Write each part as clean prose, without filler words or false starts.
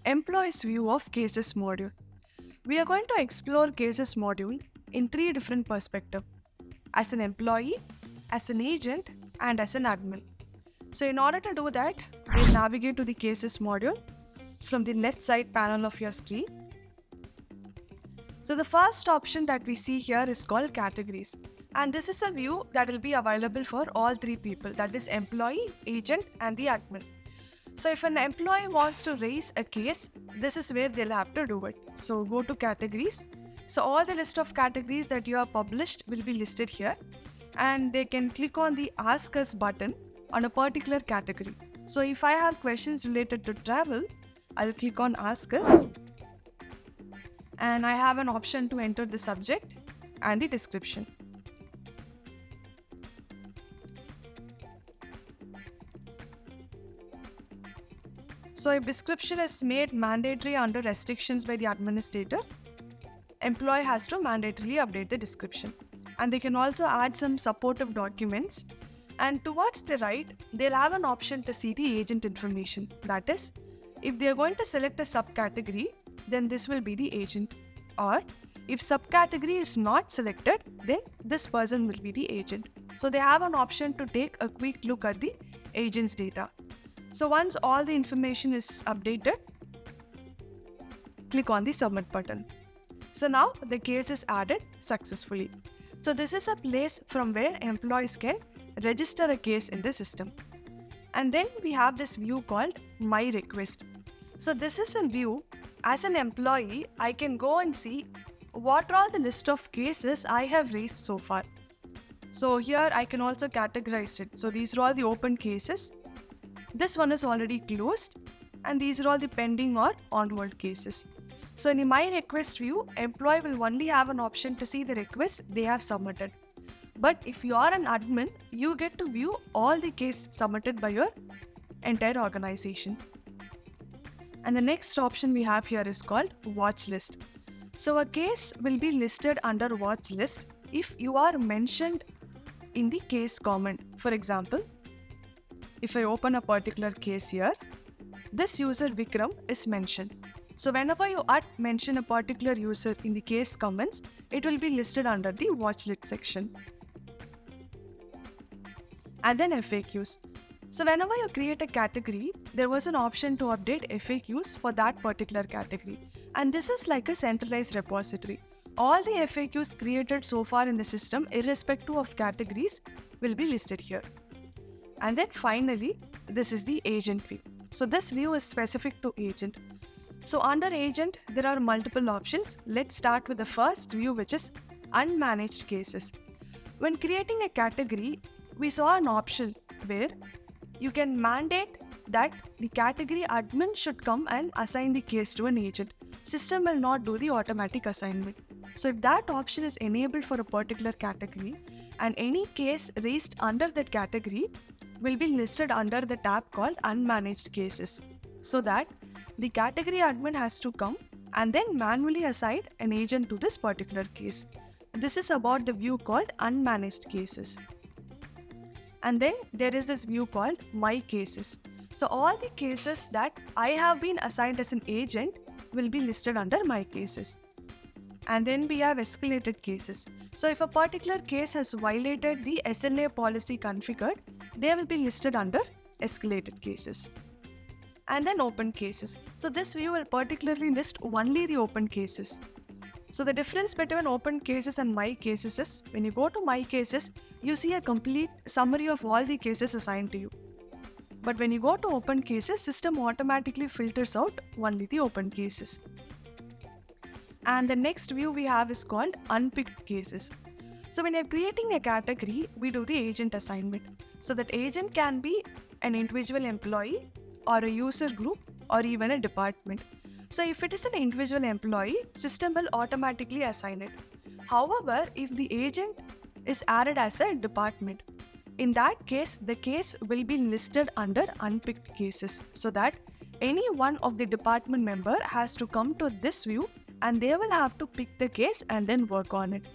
Employee's view of cases module. We are going to explore cases module in three different perspectives: as an employee, as an agent, and as an admin. So in order to do that, we'll navigate to the cases module from the left side panel of your screen. So the first option that we see here is called categories. And this is a view that will be available for all three people, that is employee, agent, and the admin. So if an employee wants to raise a case, this is where they'll have to do it. So go to categories. So all the list of categories that you have published will be listed here, and they can click on the Ask Us button on a particular category. So if I have questions related to travel, I'll click on Ask Us, and I have an option to enter the subject and the description. So if description is made mandatory under restrictions by the administrator, employee has to mandatorily update the description. And they can also add some supportive documents. And towards the right, they'll have an option to see the agent information. That is, if they are going to select a subcategory, then this will be the agent. Or if subcategory is not selected, then this person will be the agent. So they have an option to take a quick look at the agent's data. So once all the information is updated, click on the submit button. So now the case is added successfully. So this is a place from where employees can register a case in the system. And then we have this view called My Request. So this is a view. As an employee, I can go and see what are all the list of cases I have raised so far. So here I can also categorize it. So these are all the open cases. This one is already closed, and these are all the pending or on hold cases. So in the My Request view, employee will only have an option to see the request they have submitted. But if you are an admin, you get to view all the cases submitted by your entire organization. And the next option we have here is called Watch List. So a case will be listed under Watch List if you are mentioned in the case comment. For example, if I open a particular case here, this user Vikram is mentioned. So whenever you mention a particular user in the case comments, it will be listed under the watch list section. And then FAQs. So whenever you create a category, there was an option to update FAQs for that particular category. And this is like a centralized repository. All the FAQs created so far in the system, irrespective of categories, will be listed here. And then finally, this is the agent view. So this view is specific to agent. So under agent, there are multiple options. Let's start with the first view, which is unmanaged cases. When creating a category, we saw an option where you can mandate that the category admin should come and assign the case to an agent. System will not do the automatic assignment. So if that option is enabled for a particular category, and any case raised under that category will be listed under the tab called unmanaged cases, so that the category admin has to come and then manually assign an agent to this particular case. This is about the view called unmanaged cases. And then there is this view called My Cases. So all the cases that I have been assigned as an agent will be listed under My Cases. And then we have escalated cases. So if a particular case has violated the SLA policy configured, they will be listed under escalated cases. And then open cases. So this view will particularly list only the open cases. So the difference between open cases and My Cases is, when you go to My Cases, you see a complete summary of all the cases assigned to you. But when you go to open cases, system automatically filters out only the open cases. And the next view we have is called unpicked cases. So when you're creating a category, we do the agent assignment. So that agent can be an individual employee or a user group or even a department. So if it is an individual employee, system will automatically assign it. However, if the agent is added as a department, in that case, the case will be listed under unpicked cases, so that any one of the department member has to come to this view and they will have to pick the case and then work on it.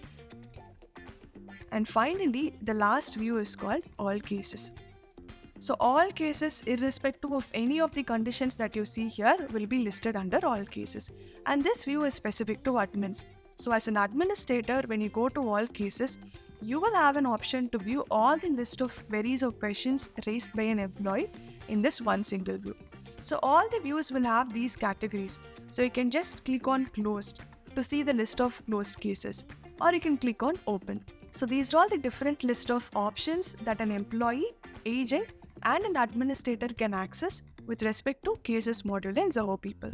And finally, the last view is called all cases. So all cases, irrespective of any of the conditions that you see here, will be listed under all cases. And this view is specific to admins. So as an administrator, when you go to all cases, you will have an option to view all the list of queries or questions raised by an employee in this one single view. So all the views will have these categories. So you can just click on closed to see the list of closed cases, or you can click on open. So these are all the different list of options that an employee, agent, and an administrator can access with respect to cases module in Zoho People.